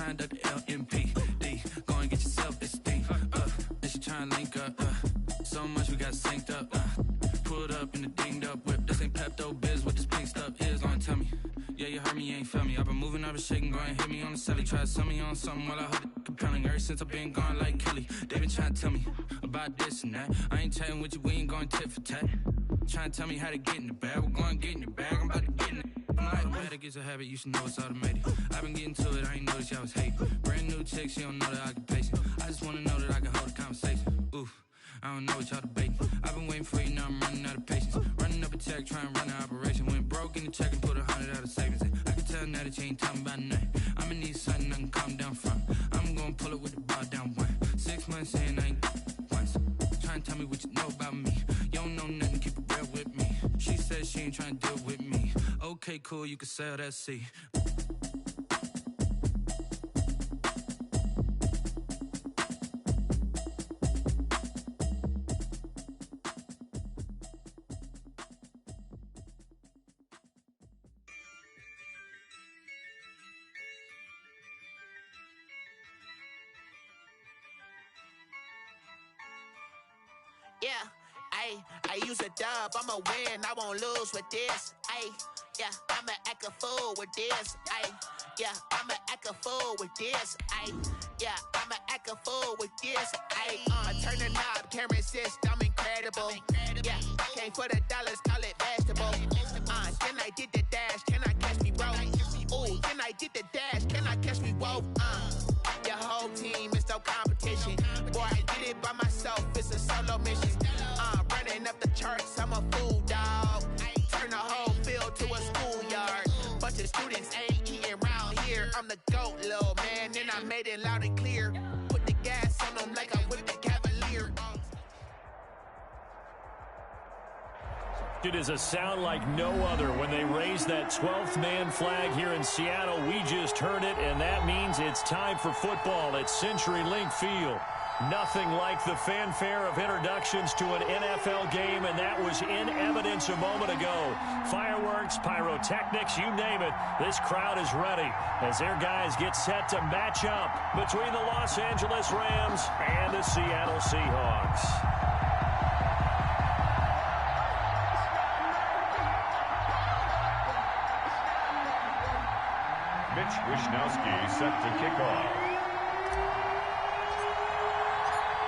signed up to LMPD. Go and get yourself this thing. This you trying to link up. So much we got synced up. Pulled up in the dinged up whip. This ain't Pepto Biz, what this pink stuff is. Gonna tell me. Yeah, you heard me, you ain't felt me. I've been moving, I've been shaking, go and hit me on the celly. Try to sell me on something while I hold it compelling. Ever since I've been gone like Kelly, they been trying to tell me about this and that. I ain't chatting with you, we ain't going tit for tat. Trying to tell me how to get in the bag. We're going to get in the bag, I'm about to get in it. I'm like, better get a habit, you should know it's automated. I've been getting to it, I ain't noticed y'all was hating. Brand new chick, she don't know the occupation. I just wanna know that I can hold a conversation. Oof, I don't know what y'all debating. I've been waiting for you, now I'm running out of patience. Running up a check, trying to run an operation. Went broke in the check and put 100 out of savings in. I can tell now that you ain't talking about nothing. I'ma need something I can calm down from. I'm gonna pull it with the bar down one. 6 months in, I ain't once. Trying to tell me what you know about me. You don't know nothing, keep it real with me. She said she ain't trying to deal with me. Okay, cool, you can sell that seat. Yeah, I use a dub, I'ma win, I won't lose with this. Yeah, I'ma act a fool with this. Yeah, I'ma act a fool with this. Yeah, I'ma act a fool with this. I turn the knob, can't resist, I'm incredible. Yeah, came for the dollars, call it vegetable. Then I did the dash, can I catch me, bro? Ooh, then I did the dash, can I catch me, whoa? Your whole team is no competition. Boy, I did it by myself, it's a solo mission. Running up the charts, I'm a fool, dog. Turn the whole field to a schoolyard. Bunch of students ain't eating round here. I'm the GOAT, little man, and I made it loud and clear. Put the gas on them like I whipped the Cavalier. It is a sound like no other when they raise that 12th man flag here in Seattle. We just heard it, and that means it's time for football at CenturyLink Field. Nothing like the fanfare of introductions to an NFL game, and that was in evidence a moment ago. Fireworks, pyrotechnics, you name it. This crowd is ready as their guys get set to match up between the Los Angeles Rams and the Seattle Seahawks. Mitch Wishnowsky set to kick off.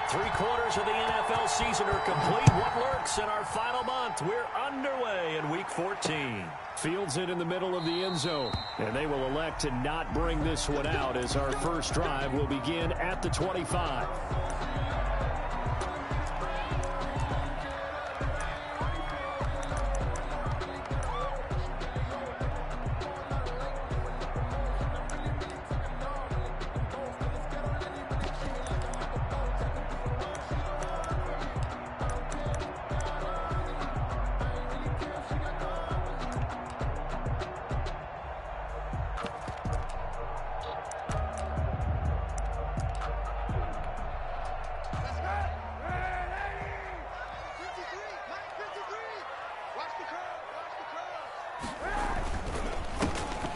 3/4 of the NFL season are complete. What lurks in our final month? We're underway in Week 14. Fields it in the middle of the end zone. And they will elect to not bring this one out as our first drive will begin at the 25.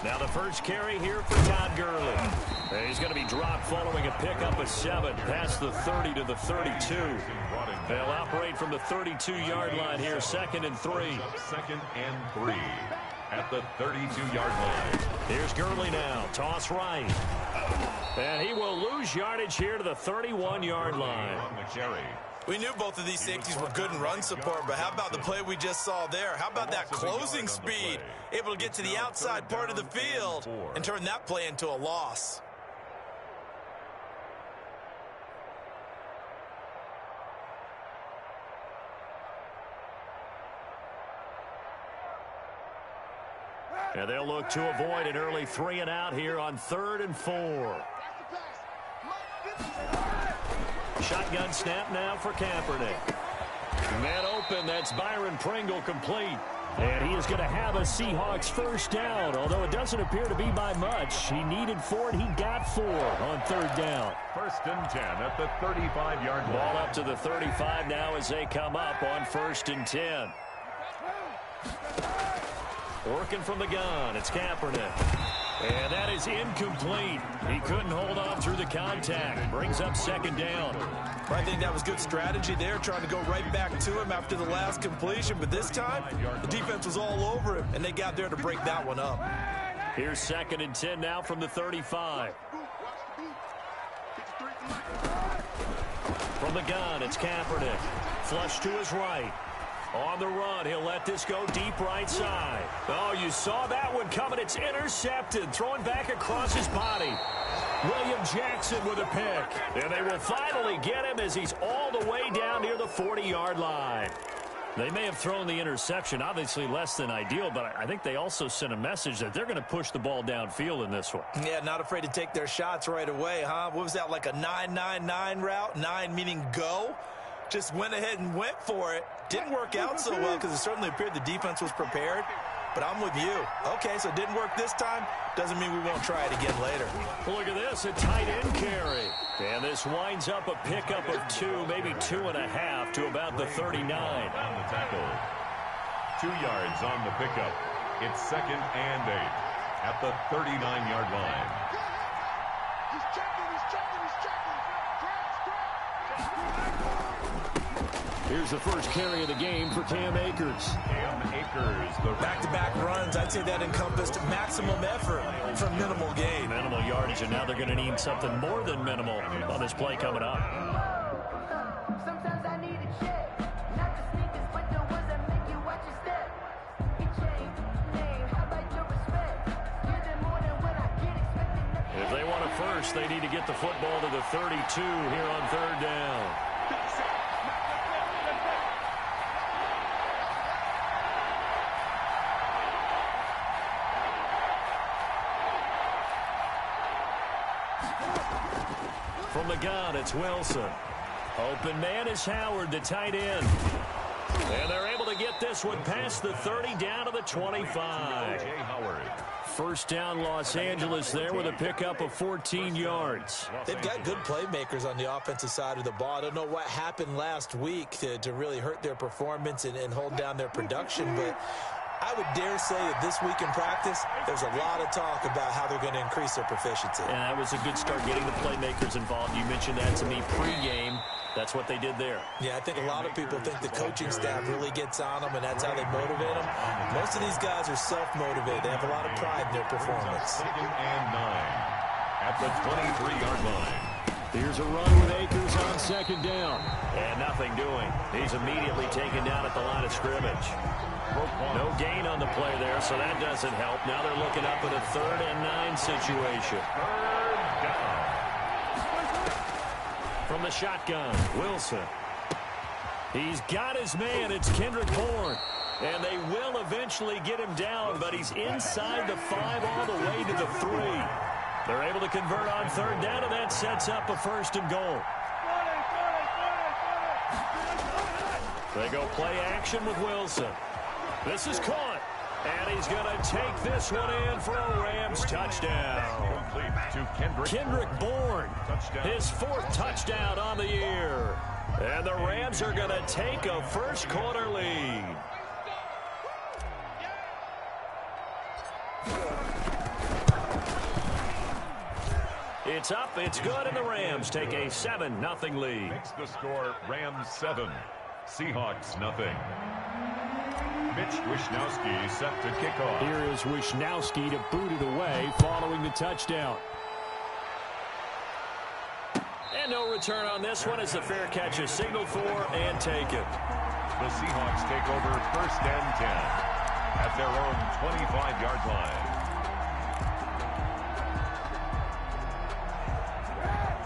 Now the first carry here for Todd Gurley. And he's going to be dropped following a pickup of 7 past the 30 to the 32. They'll operate from the 32-yard line here, 2nd and 3. 2nd and 3 at the 32-yard line. Here's Gurley now. Toss right. And he will lose yardage here to the 31-yard line. We knew both of these safeties were good in run support, but how about the play we just saw there? How about that closing speed? Able to get to the outside part of the field and turn that play into a loss. And they'll look to avoid an early 3 and out here on 3rd and 4. Shotgun snap now for Kaepernick. Man open, that's Byron Pringle complete. And he is going to have a Seahawks first down, although it doesn't appear to be by much. He needed 4, and he got 4 on 3rd down. 1st and 10 at the 35-yard line. Ball up to the 35 now as they come up on 1st and 10. Working from the gun, it's Kaepernick. And that is is incomplete. He couldn't hold on through the contact. Brings up second down. I think that was good strategy there, trying to go right back to him after the last completion. But this time, the defense was all over him, and they got there to break that one up. Here's 2nd and 10 now from the 35. From the gun, it's Kaepernick. Flush to his right. On the run, he'll let this go deep right side. Oh, you saw that one coming. It's intercepted. Throwing back across his body. William Jackson with a pick. And they will finally get him as he's all the way down near the 40-yard line. They may have thrown the interception, obviously less than ideal, but I think they also sent a message that they're going to push the ball downfield in this one. Yeah, not afraid to take their shots right away, huh? What was that, like a 9-9-9 route? 9 meaning go? Just went ahead and went for it. Didn't work out so well because it certainly appeared the defense was prepared. But I'm with you. Okay, so it didn't work this time. Doesn't mean we won't try it again later. Well, look at this, a tight end carry. And this winds up a pickup of 2, maybe 2.5 to about the 39. On the tackle. 2 yards on the pickup. It's 2nd and 8 at the 39-yard line. Here's the first carry of the game for Cam Akers. Cam Akers, the back-to-back runs. I'd say that encompassed maximum effort for minimal gain. Minimal yardage, and now they're going to need something more than minimal on this play coming up. Sometimes I need a check, not the sneakers, but the ones that make you watch your step. He changed name, how about your respect? Give them more than what I get expected. If they want a first, they need to get the football to the 32 here on 3rd down. From the gun, it's Wilson. Open man is Howard, the tight end. And they're able to get this one past the 30 down to the 25. First down, Los Angeles there with a pickup of 14 yards. They've got good playmakers on the offensive side of the ball. I don't know what happened last week to really hurt their performance and hold down their production, but I would dare say that this week in practice, there's a lot of talk about how they're going to increase their proficiency. And that was a good start getting the playmakers involved. You mentioned that to me pregame. That's what they did there. Yeah, I think a lot of people think the coaching staff really gets on them, and that's how they motivate them. Most of these guys are self-motivated. They have a lot of pride in their performance. 2nd and 9 at the 23-yard line. Here's a run with Akers on 2nd down. And nothing doing. He's immediately taken down at the line of scrimmage. No gain on the play there, so that doesn't help. Now they're looking up at a 3rd and 9 situation. 3rd down. From the shotgun, Wilson. He's got his man. It's Kendrick Bourne. And they will eventually get him down, but he's inside the 5 all the way to the 3. They're able to convert on 3rd down, and that sets up a 1st and goal. They go play action with Wilson. This is caught, and he's going to take this one in for a Rams touchdown. To Kendrick Bourne, his 4th touchdown on the year. And the Rams are going to take a first-quarter lead. It's up, it's good, and the Rams take a 7-0 lead. Makes the score Rams 7, Seahawks nothing. Mitch Wishnowsky set to kick off. Here is Wishnowsky to boot it away following the touchdown. And no return on this one as the fair catch is signaled for and taken. The Seahawks take over 1st and 10 at their own 25-yard line.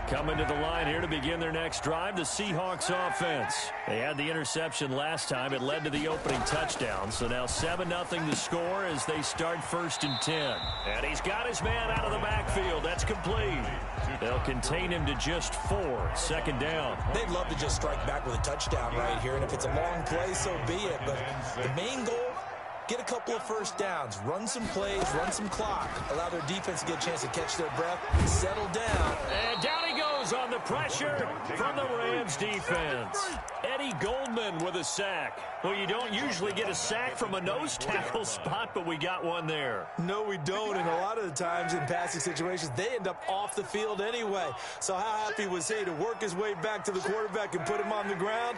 Coming to the line here to begin their next drive, the Seahawks offense. They had the interception last time. It led to the opening touchdown. So now 7-0 the score as they start 1st and 10. And he's got his man out of the backfield. That's complete. They'll contain him to just 4. 2nd down. They'd love to just strike back with a touchdown right here. And if it's a long play, so be it. But the main goal, get a couple of first downs, run some plays, run some clock, allow their defense to get a chance to catch their breath, settle down. And down he goes calls on the pressure from the Rams defense. Eddie Goldman with a sack. Well, you don't usually get a sack from a nose tackle spot, but we got one there. No, we don't, and a lot of the times in passing situations, they end up off the field anyway. So how happy was he to work his way back to the quarterback and put him on the ground?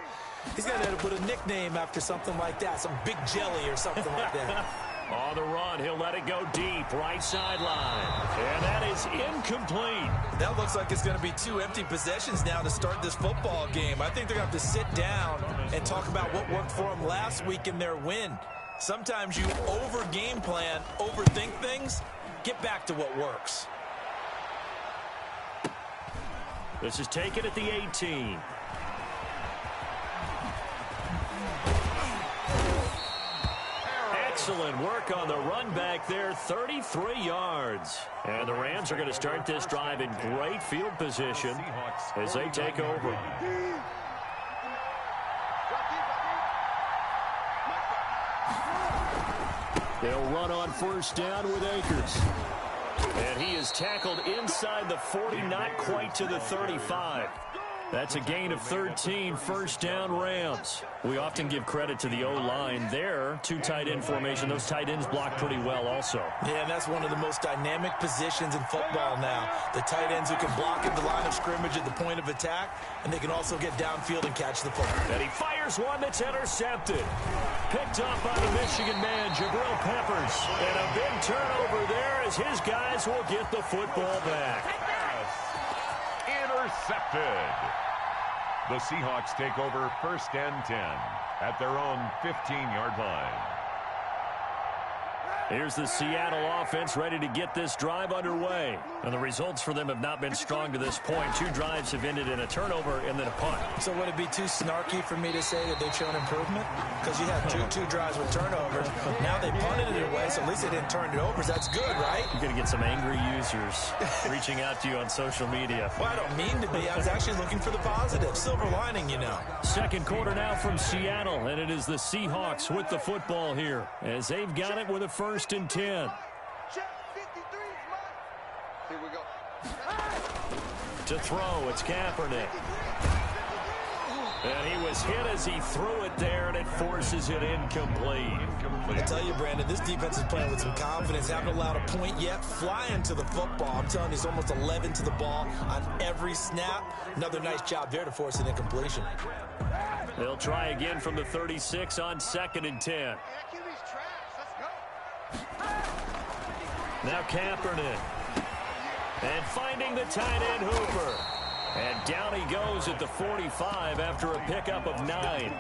He's going to have to put a nickname after something like that, some Big Jelly or something like that. On the run, he'll let it go deep, right sideline. And that is incomplete. That looks like it's going to be 2 empty possessions now to start this football game. I think they're going to have to sit down and talk about what worked for them last week in their win. Sometimes you over-game plan, overthink things, get back to what works. This is taken at the 18. Excellent work on the run back there, 33 yards. And the Rams are going to start this drive in great field position as they take over. They'll run on first down with Akers. And he is tackled inside the 40, not quite to the 35. That's a gain of 13, first down Rams. We often give credit to the O-line there. 2 tight end formation. Those tight ends block pretty well also. Yeah, and that's one of the most dynamic positions in football now. The tight ends who can block at the line of scrimmage at the point of attack, and they can also get downfield and catch the football. And he fires one that's intercepted. Picked up by the Michigan man, Jabril Peppers. And a big turnover there as his guys will get the football back. Intercepted. The Seahawks take over first and 10 at their own 15-yard line. Here's the Seattle offense ready to get this drive underway. And the results for them have not been strong to this point. 2 drives have ended in a turnover and then a punt. So would it be too snarky for me to say that they've shown improvement? Because you had two drives with turnovers. Now they punted it away, so at least they didn't turn it over. So that's good, right? You're going to get some angry users reaching out to you on social media. Well, I don't mean to be. I was actually looking for the positive. Silver lining, you know. Second quarter now from Seattle, and it is the Seahawks with the football here as they've got it with a first and 10. Here we go. To throw, it's Kaepernick. And he was hit as he threw it there, and it forces it incomplete. I tell you, Brandon, this defense is playing with some confidence. Haven't allowed a point yet. Flying to the football. I'm telling you, it's almost 11 to the ball on every snap. Another nice job there to force an incompletion. They'll try again from the 36 on second and 10. Now Kaepernick. And finding the tight end Hooper. And down he goes at the 45 after a pickup of 9.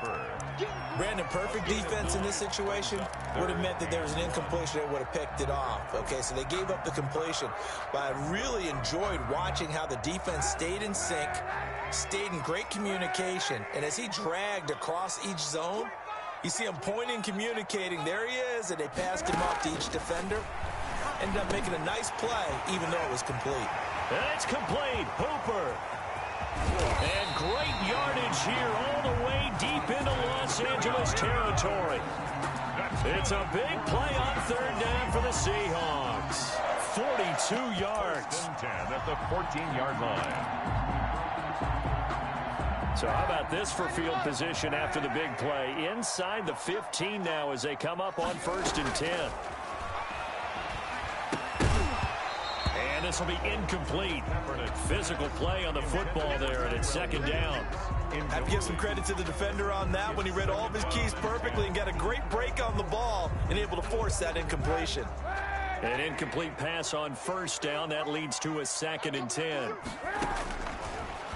Brandon, perfect defense in this situation would have meant that there was an incompletion that would have picked it off. Okay, so they gave up the completion. But I really enjoyed watching how the defense stayed in sync, stayed in great communication. And as he dragged across each zone, you see him pointing, communicating. There he is, and they passed him off to each defender. Ended up making a nice play, even though it was complete. And it's complete. Hooper. And great yardage here all the way deep into Los Angeles territory. It's a big play on third down for the Seahawks. 42 yards. 10 at the 14-yard line. So how about this for field position after the big play? Inside the 15 now as they come up on first and 10. And this will be incomplete. Physical play on the football there, and it's second down. I have to give some credit to the defender on that when he read all of his keys perfectly and got a great break on the ball and able to force that incompletion. An incomplete pass on first down. That leads to a second and 10.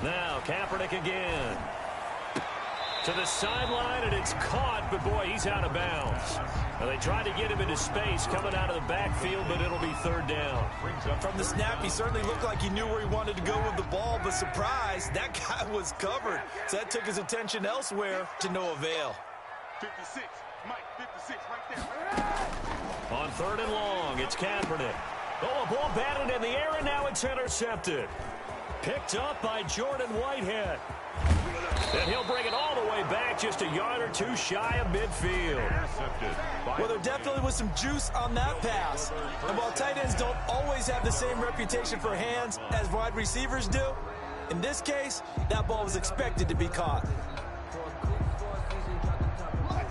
Now Kaepernick again. To the sideline, and it's caught, but boy, he's out of bounds. Now they tried to get him into space coming out of the backfield, but it'll be third down. From the snap, he certainly looked like he knew where he wanted to go with the ball, but surprise, that guy was covered. So that took his attention elsewhere to no avail. 56, Mike, 56, right there. On third and long, it's Kaepernick. Oh, a ball batted in the air, and now it's intercepted. Picked up by Jordan Whitehead. And he'll bring it all the way back, just a yard or two shy of midfield. Well, there definitely was some juice on that pass. And while tight ends don't always have the same reputation for hands as wide receivers do, In this case, that ball was expected to be caught.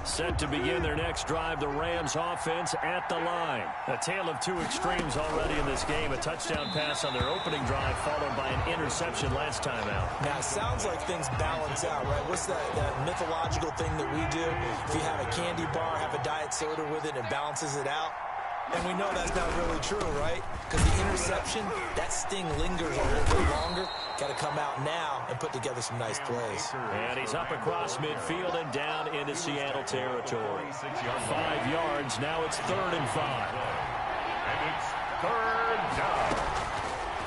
Set to begin their next drive, the Rams offense at the line. A tale of two extremes already in this game. A touchdown pass on their opening drive followed by an interception last time out. Now, it sounds like things balance out, right? What's that mythological thing that we do? If you have a candy bar, have a diet soda with it, it balances it out. And we know that's not really true, right? Because the interception, that sting lingers a little bit longer. Got to come out now and put together some nice plays. And he's up across midfield and down into Seattle territory. 5 yards. Now it's 3rd and 5. And it's 3rd down.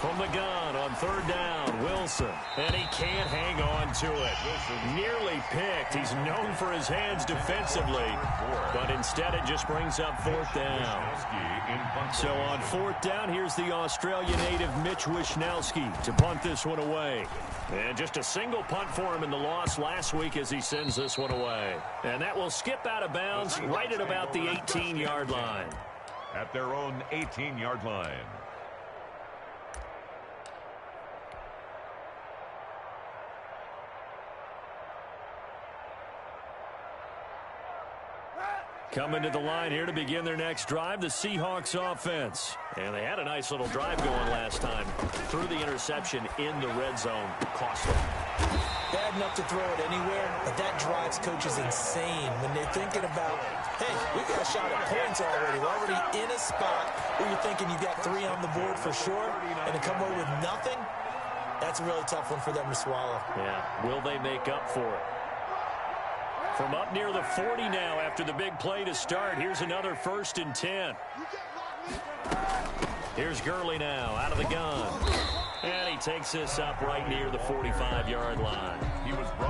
From the gun on 3rd down, Wilson. And he can't hang on to it. Nearly picked. He's known for his hands defensively. But instead it just brings up 4th down. So on 4th down, here's the Australian native Mitch Wishnowsky to punt this one away. And just a single punt for him in the loss last week as he sends this one away. And that will skip out of bounds right at about the 18-yard line. At their own 18-yard line. Coming to the line here to begin their next drive, the Seahawks offense. And they had a nice little drive going last time. Threw the interception in the red zone. Cost them. Bad enough to throw it anywhere, but that drives coaches insane when they're thinking about, hey, we've got a shot at points already. We're already in a spot where you're thinking you've got 3 on the board for sure, and to come away with nothing, that's a really tough one for them to swallow. Yeah, will they make up for it? From up near the 40 now after the big play to start. Here's another 1st and 10. Here's Gurley now out of the gun. And he takes this up right near the 45-yard line.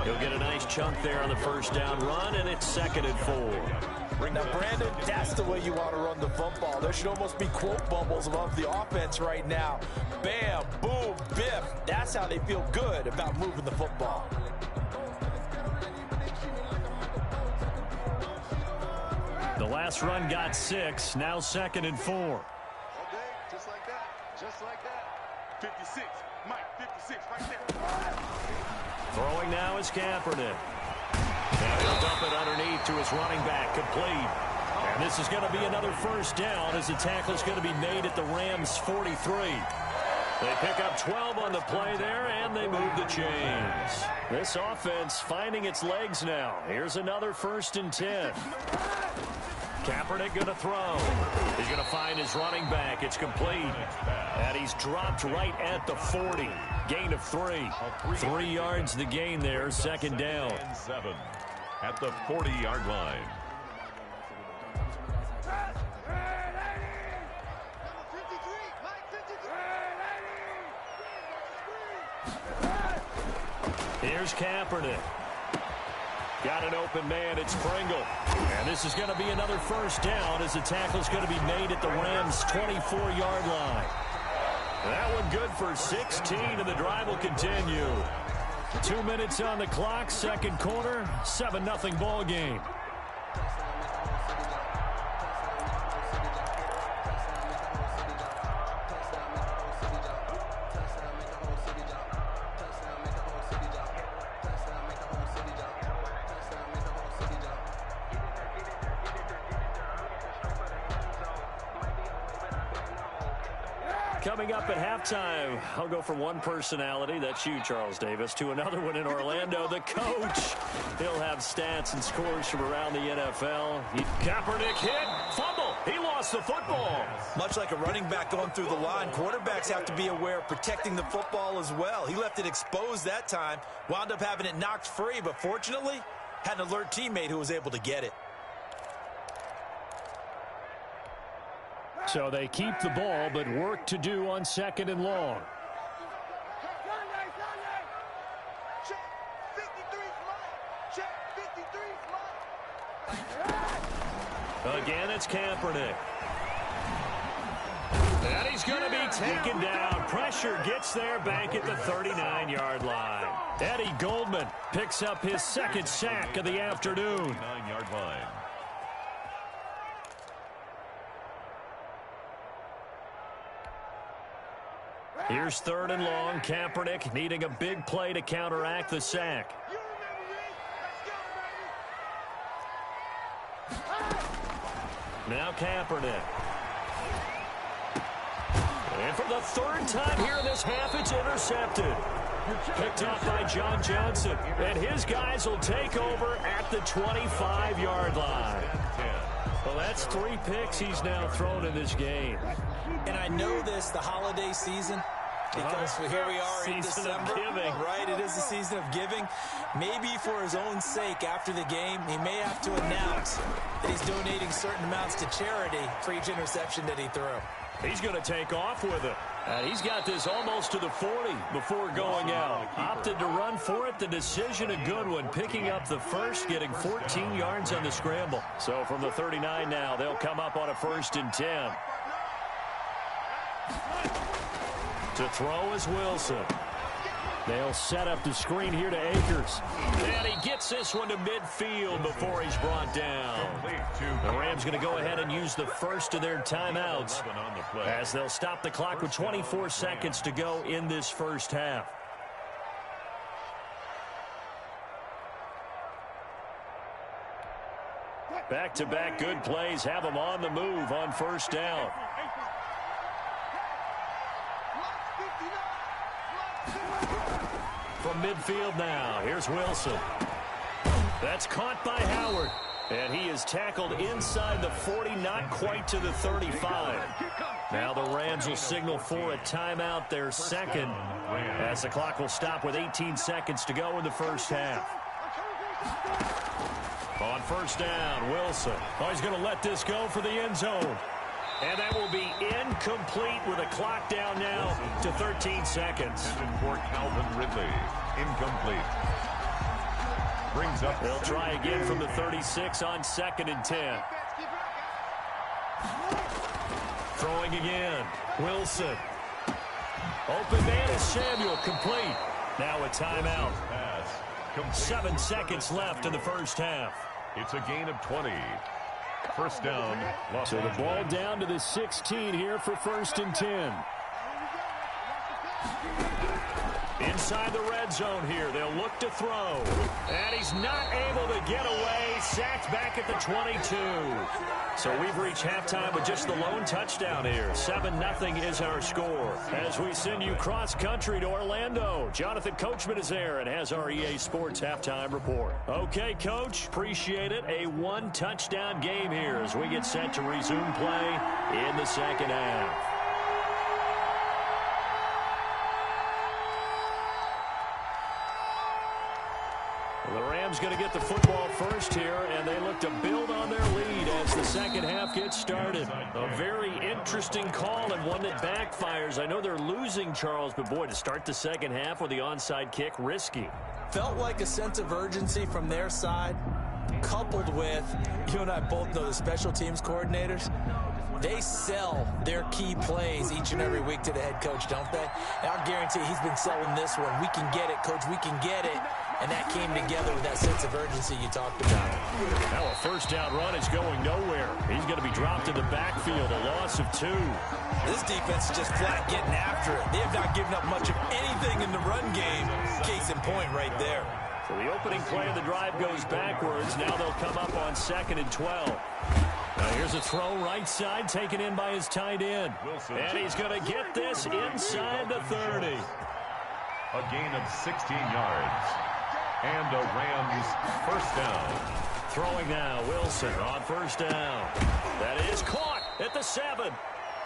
He'll get a nice chunk there on the 1st down run, and it's 2nd and 4. Now, Brandon, that's the way you want to run the football. There should almost be quote bubbles above the offense right now. Bam, boom, biff. That's how they feel good about moving the football. The last run got 6, now 2nd and 4. Okay, just like that, just like that. 56, Mike, 56, right there. Throwing now is Kaepernick. And he'll dump it underneath to his running back, complete. And this is going to be another 1st down as the tackle's going to be made at the Rams' 43. They pick up 12 on the play there, and they move the chains. This offense finding its legs now. Here's another 1st and 10. Kaepernick going to throw. He's going to find his running back. It's complete. And he's dropped right at the 40. Gain of 3. 3 yards the gain there. 2nd down. 7 at the 40-yard line. Here's Kaepernick. Got an open man. It's Pringle. And this is going to be another 1st down as the tackle's going to be made at the Rams' 24-yard line. That one good for 16, and the drive will continue. 2 minutes on the clock, 2nd quarter, 7-0 ball game. Coming up at halftime, I'll go from one personality, that's you, Charles Davis, to another one in Orlando, the coach. He'll have stats and scores from around the NFL. Kaepernick hit, fumble. He lost the football. Much like a running back going through the line, quarterbacks have to be aware of protecting the football as well. He left it exposed that time, wound up having it knocked free, but fortunately, had an alert teammate who was able to get it. So they keep the ball, but work to do on 2nd and long. Check 53's Again, it's Kaepernick. And he's going to be taken down. Pressure gets there back at the 39-yard line. Eddie Goldman picks up his 2nd sack of the afternoon. 9-yard line. Here's 3rd and long. Kaepernick needing a big play to counteract the sack. Now Kaepernick. And for the 3rd time here in this half, it's intercepted. Picked off by John Johnson. And his guys will take over at the 25-yard line. Well, that's 3 picks he's now thrown in this game. And I know this, the holiday season, because here we are in December. Right, it is the season of giving. Maybe for his own sake, after the game, he may have to announce that he's donating certain amounts to charity for each interception that he threw. He's going to take off with it. And he's got this almost to the 40 before going out. Opted to run for it. The decision a good one. Picking up the first, getting 14 yards on the scramble. So from the 39 now, they'll come up on a 1st and 10. To throw is Wilson. They'll set up the screen here to Akers. And he gets this one to midfield before he's brought down. The Rams going to go ahead and use the first of their timeouts as they'll stop the clock with 24 seconds to go in this first half. Back-to-back good plays have them on the move on 1st down. From midfield now, here's Wilson. That's caught by Howard. And he is tackled inside the 40, not quite to the 35. Now the Rams will signal for a timeout, their 2nd, as the clock will stop with 18 seconds to go in the first half. On 1st down, Wilson. Oh, he's going to let this go for the end zone. And that will be incomplete with a clock down now to 13 seconds. For Calvin Ridley, incomplete. Brings up. They'll try again from the 36 on 2nd and 10. Throwing again. Wilson. Open man is Samuel, complete. Now a timeout. 7 seconds left in the first half. It's a gain of 20. 1st down. So the ball down to the 16 here for 1st and 10. Inside the red zone here. They'll look to throw. And he's not able to get away. Sacked back at the 22. So we've reached halftime with just the lone touchdown here. 7-0 is our score. As we send you cross-country to Orlando, Jonathan Coachman is there and has our EA Sports halftime report. Okay, Coach, appreciate it. A 1-touchdown game here as we get set to resume play in the 2nd half. The Rams going to get the football first here, and they look to build on their lead as the 2nd half gets started. A very interesting call and one that backfires. I know they're losing, Charles, but boy, to start the 2nd half with the onside kick, risky. Felt like a sense of urgency from their side, coupled with, you and I both know the special teams coordinators. They sell their key plays each and every week to the head coach, don't they? And I'll guarantee he's been selling this one. We can get it, Coach. We can get it. And that came together with that sense of urgency you talked about. Now a 1st down run is going nowhere. He's going to be dropped in the backfield, a loss of 2. This defense is just flat getting after it. They have not given up much of anything in the run game. Case in point right there. So the opening play of the drive goes backwards. Now they'll come up on 2nd and 12. Now here's a throw right side taken in by his tight end. And he's going to get this inside the 30. A gain of 16 yards. And a Rams 1st down. Throwing now, Wilson on 1st down. That is caught at the 7.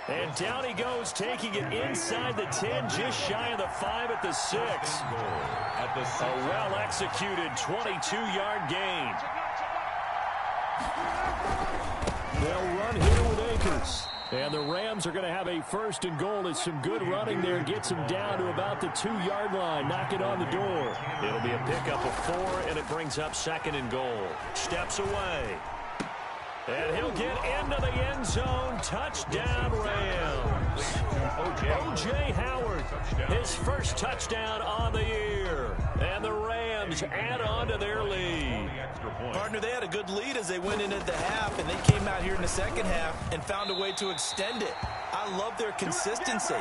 And down he goes, taking it inside the 10, just shy of the 5 at the 6. At the 6. A well-executed 22-yard gain. They'll run here with Akers. And the Rams are going to have a 1st and goal. It's some good running there. Gets him down to about the 2-yard line. Knock it on the door. It'll be a pickup of 4, and it brings up 2nd and goal. Steps away. And he'll get into the end zone. Touchdown, Rams. O.J. Howard, his first touchdown on the year. And the Rams add on to their lead. Partner, they had a good lead as they went into the half, and they came out here in the 2nd half and found a way to extend it. I love their consistency.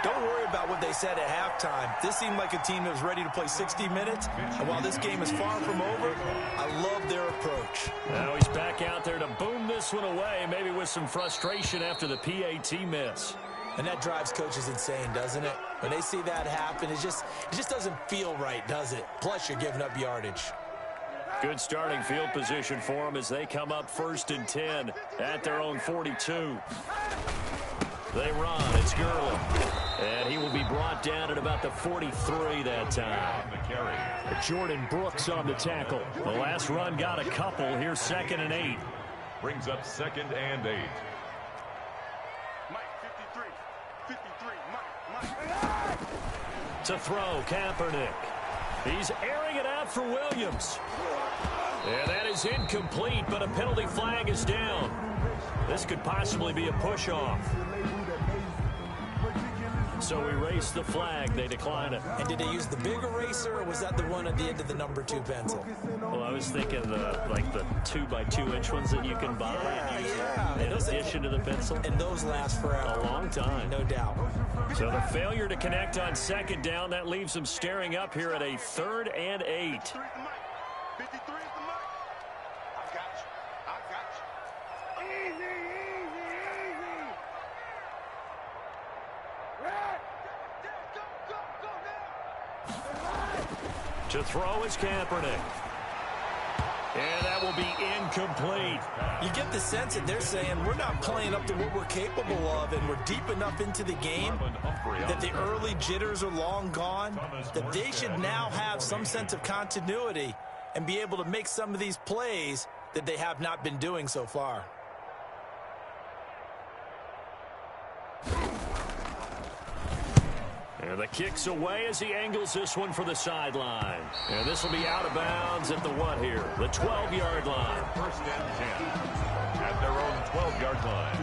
Don't worry about what they said at halftime. This seemed like a team that was ready to play 60 minutes. And while this game is far from over, I love their approach. Now he's back out there to boom this one away, maybe with some frustration after the PAT miss. And that drives coaches insane, doesn't it? When they see that happen, it just doesn't feel right, does it? Plus, you're giving up yardage. Good starting field position for them as they come up 1st and 10 at their own 42. They run. It's Gurley. And he will be brought down at about the 43 that time. Jordan Brooks on the tackle. The last run got a couple. Here's 2nd and 8. Brings up 2nd and 8. Mike, 53, Mike. To throw, Kaepernick. He's airing it out for Williams. And that is incomplete, but a penalty flag is down. This could possibly be a push-off. So we race the flag. They decline it. And did they use the big eraser, or was that the one at the end of the number 2 pencil? Well, I was thinking the 2x2-inch ones that you can buy in addition to the pencil. And those last forever. A long time. No doubt. So the failure to connect on 2nd down, that leaves them staring up here at a 3rd and 8. 53 is the Mike. I got you. Easy. To throw is Kaepernick. And that will be incomplete. You get the sense that they're saying we're not playing up to what we're capable of, and we're deep enough into the game that the early jitters are long gone, that they should now have some sense of continuity and be able to make some of these plays that they have not been doing so far. And the kick's away as he angles this one for the sideline. And this will be out of bounds at the what here? The 12-yard line. 1st and 10 at their own 12-yard line.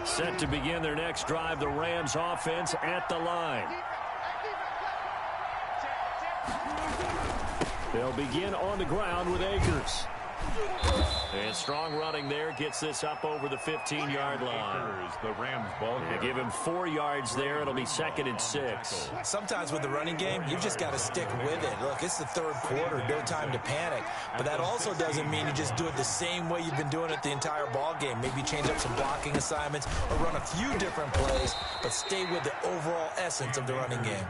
Set to begin their next drive, the Rams offense at the line. They'll begin on the ground with Akers. And strong running there gets this up over the 15-yard line. The Rams ball game. Give him 4 yards there. It'll be 2nd and 6. Sometimes with the running game, you've just got to stick with it. Look, it's the 3rd quarter, no time to panic. But that also doesn't mean you just do it the same way you've been doing it the entire ball game. Maybe change up some blocking assignments or run a few different plays, but stay with the overall essence of the running game.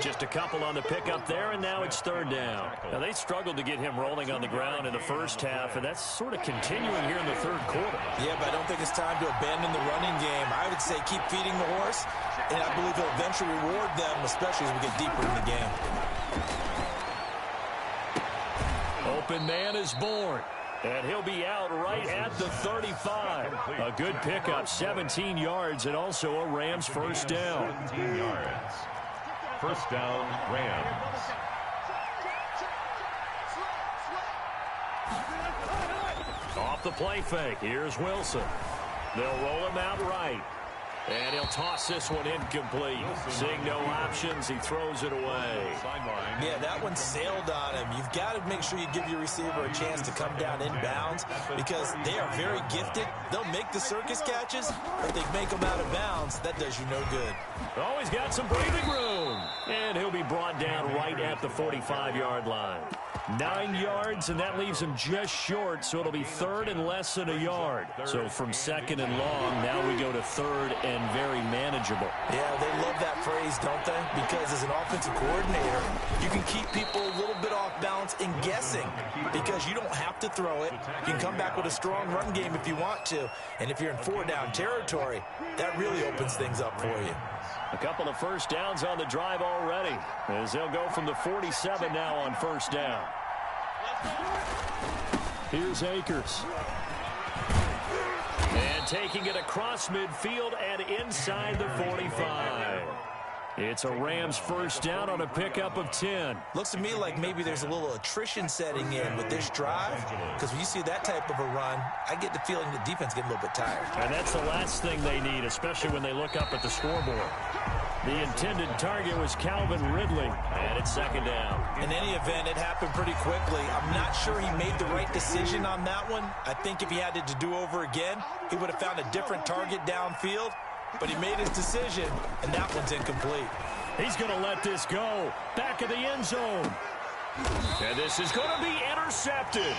Just a couple on the pickup there, and now it's 3rd down. Now, they struggled to get him rolling on the ground in the first half, and that's sort of continuing here in the 3rd quarter. Yeah, but I don't think it's time to abandon the running game. I would say keep feeding the horse, and I believe he'll eventually reward them, especially as we get deeper in the game. Open man is born, and he'll be out right at the 35. A good pickup, 17 yards, and also a Rams 1st down. 17 yards. 1st down, Rams. Off the play fake, here's Wilson. They'll roll him out right. And he'll toss this one incomplete. Seeing no options, he throws it away. Yeah, that one sailed on him. You've got to make sure you give your receiver a chance to come down inbounds because they are very gifted. They'll make the circus catches, but they make them out of bounds. That does you no good. Always got some breathing room. And he'll be brought down right at the 45-yard line. 9 yards, and that leaves him just short, so it'll be 3rd and less than a yard. So from 2nd and long, now we go to 3rd and very manageable. Yeah, they love that phrase, don't they? Because as an offensive coordinator, you can keep people a little bit off balance in guessing because you don't have to throw it. You can come back with a strong run game if you want to. And if you're in 4-down territory, that really opens things up for you. A couple of 1st downs on the drive already, as they'll go from the 47 now on 1st down. Here's Akers. And taking it across midfield and inside the 45. It's a Rams 1st down on a pickup of 10. Looks to me like maybe there's a little attrition setting in with this drive, because when you see that type of a run, I get the feeling the defense getting a little bit tired. And that's the last thing they need, especially when they look up at the scoreboard. The intended target was Calvin Ridley, and it's second down. In any event, it happened pretty quickly. I'm not sure he made the right decision on that one. I think if he had it to do over again, he would have found a different target downfield, but he made his decision, and that one's incomplete. He's going to let this go. Back of the end zone. And this is going to be intercepted.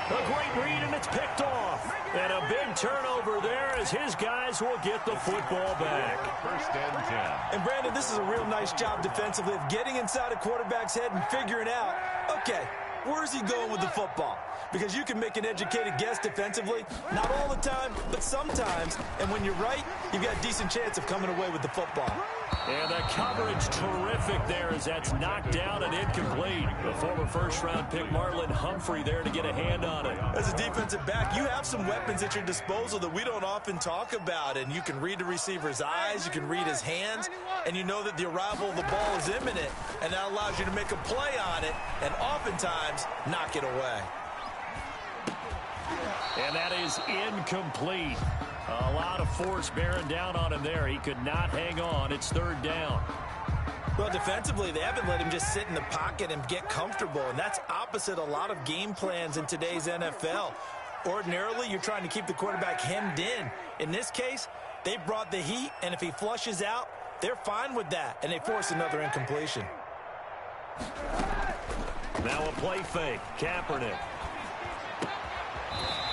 A great read, and it's picked off. And a big turnover there as his guys will get the football back. First and 10. And, Brandon, this is a real nice job defensively of getting inside a quarterback's head and figuring out, okay, where's he going with the football? Because you can make an educated guess defensively, not all the time, but sometimes. And when you're right, you've got a decent chance of coming away with the football. And the coverage terrific there as that's knocked down and incomplete. The former first-round pick Marlon Humphrey there to get a hand on it. As a defensive back, you have some weapons at your disposal that we don't often talk about. And you can read the receiver's eyes, you can read his hands, and you know that the arrival of the ball is imminent. And that allows you to make a play on it and oftentimes knock it away. And that is incomplete. A lot of force bearing down on him there. He could not hang on. It's third down. Well, defensively, they haven't let him just sit in the pocket and get comfortable, and that's opposite a lot of game plans in today's NFL. Ordinarily, you're trying to keep the quarterback hemmed in. In this case, they brought the heat, and if he flushes out, they're fine with that, and they force another incompletion. Now a play fake. Kaepernick.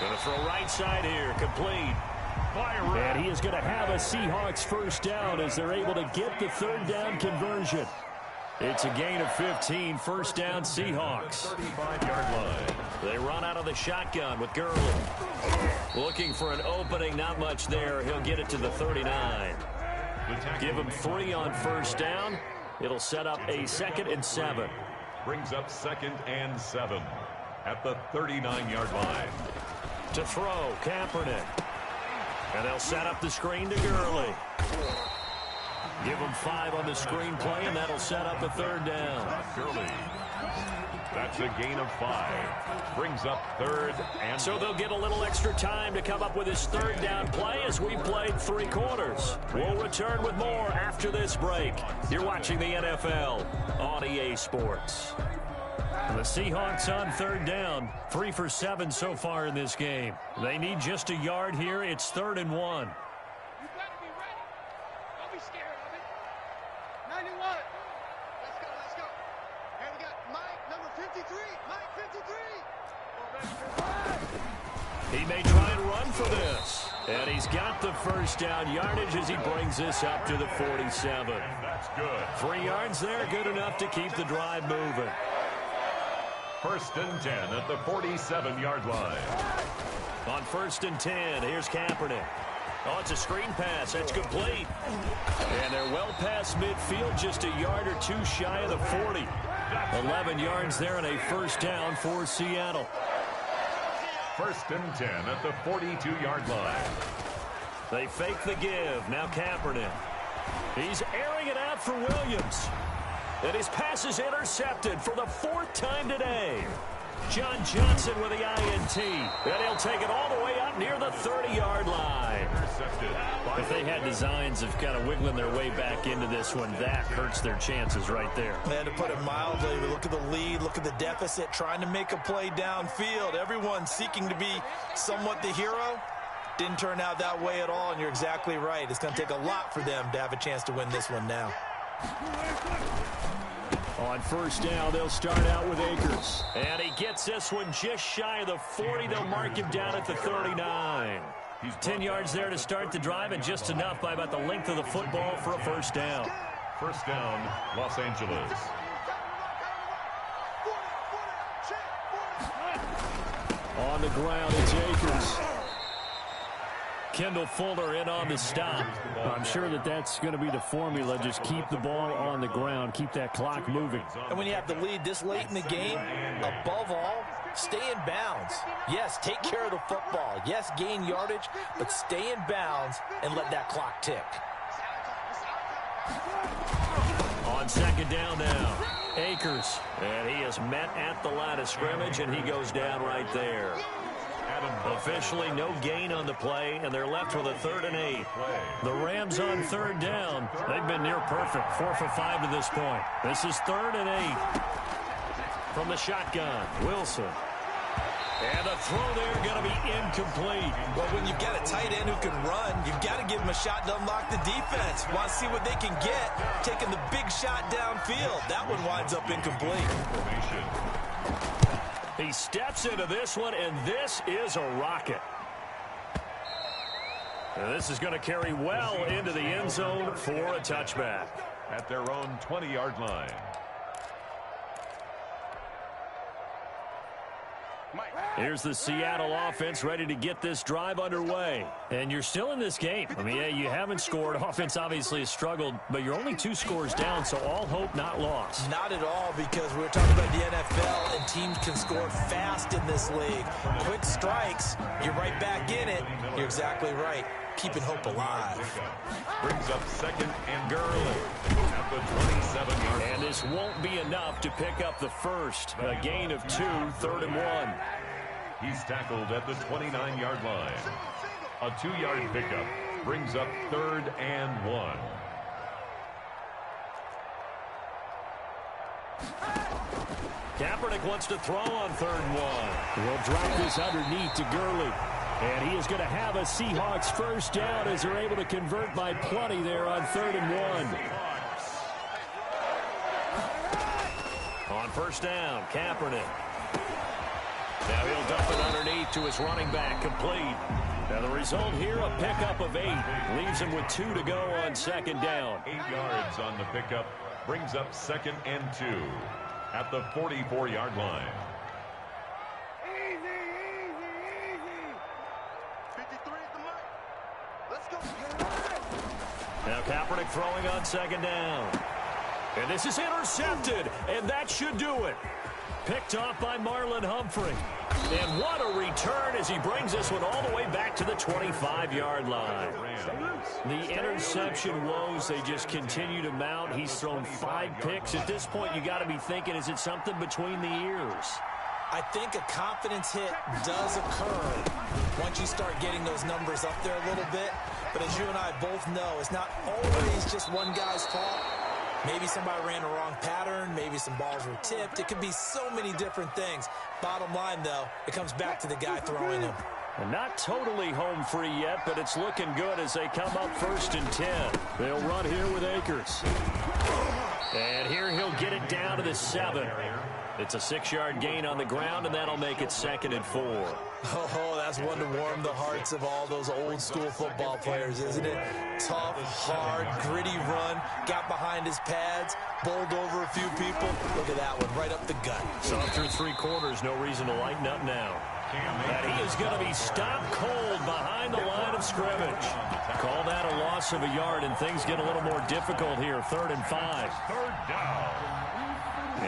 Going to throw right side here. Complete. And he is going to have a Seahawks first down as they're able to get the third down conversion. It's a gain of 15, first down Seahawks. 35-yard line. They run out of the shotgun with Gurley. Looking for an opening, not much there. He'll get it to the 39. Give him 3 on first down. It'll set up a 2nd and 7. Brings up 2nd and 7 at the 39-yard line. To throw, Kaepernick. And they'll set up the screen to Gurley. Give him 5 on the screen play, and that'll set up a third down. Gurley. That's a gain of 5. Brings up 3rd and... So they'll get a little extra time to come up with his third down play as we played 3 quarters. We'll return with more after this break. You're watching the NFL on EA Sports. The Seahawks on third down, 3 for 7 so far in this game. They need just a yard here. It's 3rd and 1. You better be ready. Don't be scared of it. 91. Let's go, let's go. Here we got Mike, number 53. Mike, 53. He may try and run for this. And he's got the first down yardage as he brings this up to the 47. That's good. 3 yards there, good enough to keep the drive moving. 1st and 10 at the 47-yard line. On 1st and 10, here's Kaepernick. Oh, it's a screen pass. That's complete. And they're well past midfield, just a yard or 2 shy of the 40. 11 yards there and a first down for Seattle. 1st and 10 at the 42-yard line. They fake the give. Now Kaepernick. He's airing it out for Williams. And his pass is intercepted for the 4th time today. John Johnson with the INT. And he'll take it all the way up near the 30-yard line. If they had designs of kind of wiggling their way back into this one, that hurts their chances right there. Man, to put it mildly, look at the lead, look at the deficit, trying to make a play downfield. Everyone seeking to be somewhat the hero. Didn't turn out that way at all, and you're exactly right. It's going to take a lot for them to have a chance to win this one now. On first down, they'll start out with Akers. And he gets this one just shy of the 40. They'll mark him down at the 39. 10 yards there to start the drive, and just enough by about the length of the football for a first down. First down, Los Angeles. On the ground, it's Akers. Kendall Fuller in on the stop. I'm sure that that's going to be the formula. Just keep the ball on the ground. Keep that clock moving. And when you have the lead this late in the game, above all, stay in bounds. Yes, take care of the football. Yes, gain yardage, but stay in bounds and let that clock tick. On second down now, Akers. And he is met at the line of scrimmage, and he goes down right there. Officially no gain on the play, and they're left with a 3rd and 8. The Rams on 3rd down. They've been near perfect, 4 for 5 to this point. This is 3rd and 8. From the shotgun, Wilson. And the throw there going to be incomplete. Well, when you've got a tight end who can run, you've got to give him a shot to unlock the defense. Want to see what they can get, taking the big shot downfield. That one winds up incomplete. He steps into this one, and this is a rocket. And this is going to carry well into the end zone for a touchback. At their own 20-yard line. Here's the Seattle offense ready to get this drive underway. And you're still in this game. I mean, yeah, you haven't scored. Offense obviously has struggled, but you're only 2 scores down, so all hope not lost. Not at all, because we were talking about the NFL, and teams can score fast in this league. Quick strikes, you're right back in it. You're exactly right. Keeping hope alive. Brings up 2nd and Gurley at the 27-yard line. And this won't be enough to pick up the first. A gain of 2, 3rd and 1. He's tackled at the 29-yard line. A 2-yard pickup brings up 3rd and 1. Kaepernick wants to throw on 3rd and 1. He'll drop this underneath to Gurley. And he is going to have a Seahawks first down as they're able to convert by plenty there on 3rd and 1. On first down, Kaepernick. Now he'll dump it underneath to his running back, complete. Now the result here, a pickup of 8. Leaves him with 2 to go on 2nd down. 8 yards on the pickup brings up 2nd and 2 at the 44-yard line. Now Kaepernick throwing on 2nd down. And this is intercepted, and that should do it. Picked off by Marlon Humphrey. And what a return as he brings this one all the way back to the 25-yard line. The interception woes, they just continue to mount. He's thrown 5 picks. At this point, you got to be thinking, is it something between the ears? I think a confidence hit does occur once you start getting those numbers up there a little bit. But as you and I both know, it's not always just one guy's fault. Maybe somebody ran a wrong pattern. Maybe some balls were tipped. It could be so many different things. Bottom line, though, it comes back to the guy throwing them. And not totally home free yet, but it's looking good as they come up 1st and 10. They'll run here with Akers. And here he'll get it down to the 7. It's a 6-yard gain on the ground, and that'll make it 2nd and 4. Oh, that's one to warm the hearts of all those old-school football players, isn't it? Tough, hard, gritty run, got behind his pads, bowled over a few people. Look at that one, right up the gut. So through 3 quarters, no reason to lighten up now. And he is going to be stopped cold behind the line of scrimmage. Call that a loss of a yard, and things get a little more difficult here. 3rd and 5. 3rd down.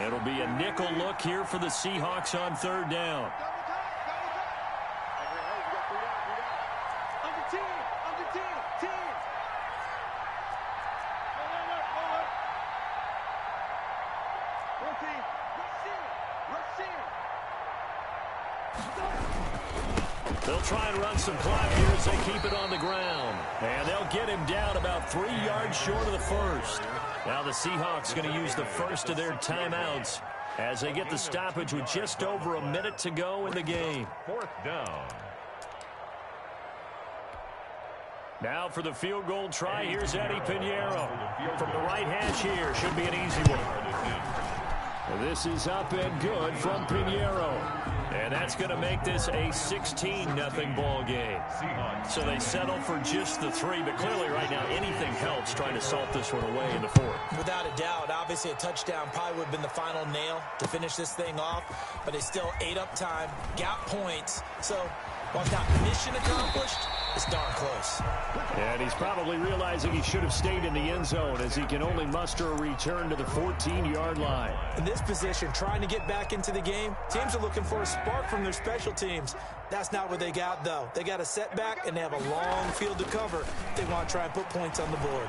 It'll be a nickel look here for the Seahawks on 3rd down. They'll try and run some clock here as they keep it on the ground. And they'll get him down about 3 yards short of the first. Now the Seahawks going to use the first of their timeouts as they get the stoppage with just over a minute to go in the game. 4th down. Now for the field goal try, here's Eddie Pinheiro. From the right hash here, should be an easy one. This is up and good from Pinheiro. And that's going to make this a 16-0 ball game. So they settle for just the 3, but clearly right now anything helps trying to salt this one away in the 4th. Without a doubt, obviously a touchdown probably would have been the final nail to finish this thing off, but they still ate up time, got points. So while it's not mission accomplished, it's darn close. And he's probably realizing he should have stayed in the end zone as he can only muster a return to the 14-yard line. In this position, trying to get back into the game, teams are looking for a spark from their special teams. That's not what they got, though. They got a setback, and they have a long field to cover. They want to try and put points on the board.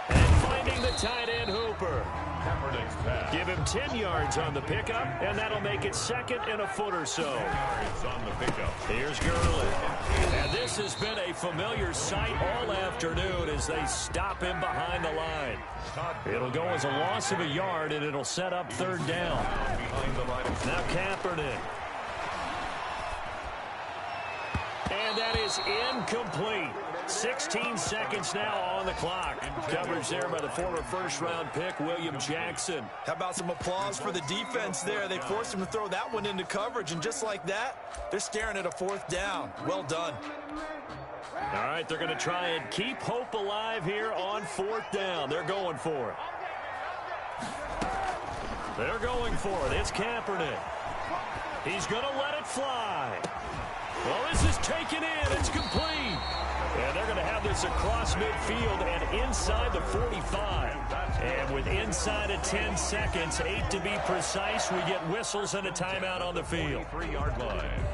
And finding the tight end Hooper. Kaepernick's pass. Give him 10 yards on the pickup, and that'll make it 2nd and a foot or so. 10 yards on the pickup. Here's Gurley. And this has been a familiar sight all afternoon as they stop him behind the line. It'll go as a loss of a yard, and it'll set up 3rd down. Behind the line. Now Kaepernick. And that is incomplete. 16 seconds now on the clock. Coverage there by the former first-round pick, William Jackson. How about some applause for the defense there? They forced him to throw that one into coverage, and just like that, they're staring at a 4th down. Well done. All right, they're going to try and keep hope alive here on 4th down. They're going for it. They're going for it. It's Kaepernick. He's going to let it fly. Well, this is taken in. It's complete. And they're going to have this across midfield and inside the 45. And with inside of 10 seconds, 8 to be precise, we get whistles and a timeout on the field. 3-yard line.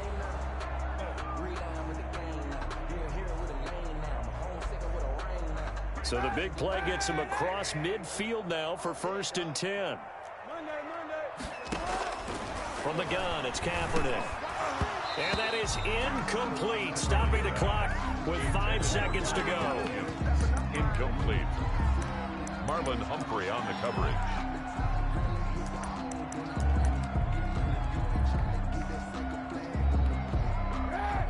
So the big play gets him across midfield now for 1st and 10. From the gun, it's Kaepernick. And that is incomplete, stopping the clock with 5 seconds to go. Incomplete. Marlon Humphrey on the coverage.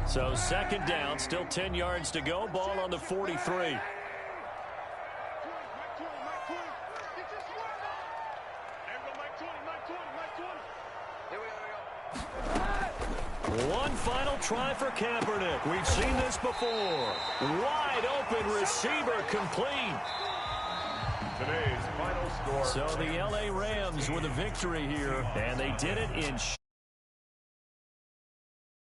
So 2nd down, still 10 yards to go, ball on the 43. One final try for Kaepernick. We've seen this before. Wide open receiver complete. Today's final score. So the LA Rams with a victory here, and they did it in